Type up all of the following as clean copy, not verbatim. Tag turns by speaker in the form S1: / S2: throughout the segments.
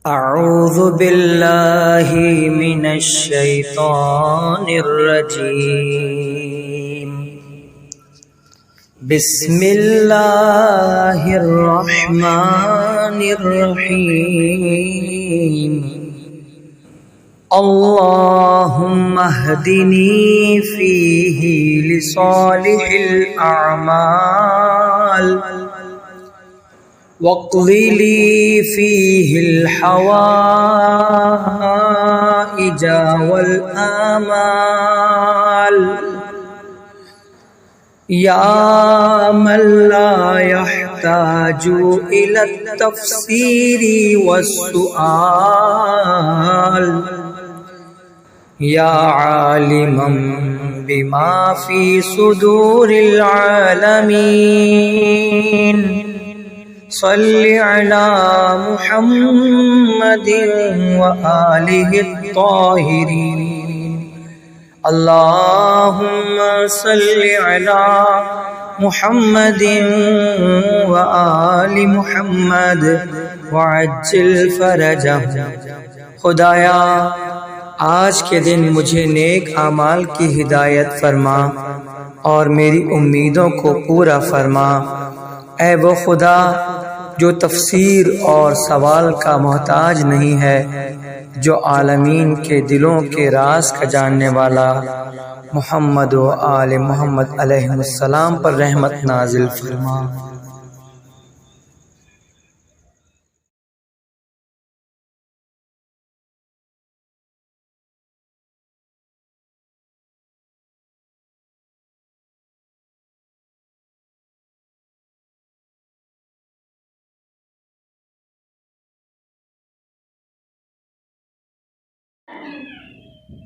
S1: अऊज़ु बिल्लाहि मिनश शैतानिर रजीम। बिस्मिल्लाहिर रहमानिर रहीम। अल्लाहुम्मा हदिनी फ़ीही लिसालिहिल अअमाल वक़्ज़ि ली फ़ीहिल हवाइज वल आमाल या मन ला यहताजु इला तफ़सीरी वस्सुआल या आलिमम बिमा फ़ी सुदूरिल आलमीन। सल्लि अला मुहम्मदिन व आलिहि त्ताहिरीन। अल्लाहुम्मा सल्लि अला मुहम्मदिन व आलि मुहम्मद व अज्जिल फरजहु। खुदाया, आज के दिन मुझे नेक आमाल की हिदायत फरमा और मेरी उम्मीदों को पूरा फरमा। ऐ वो खुदा जो तफसीर और सवाल का मोहताज नहीं है, जो आलमीन के दिलों के राज का जानने वाला, मोहम्मद व आले मोहम्मद अलैहिस्सलाम पर रहमत नाजिल फरमा।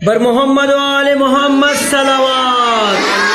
S1: बर मोहम्मद व आले मोहम्मद सलावत।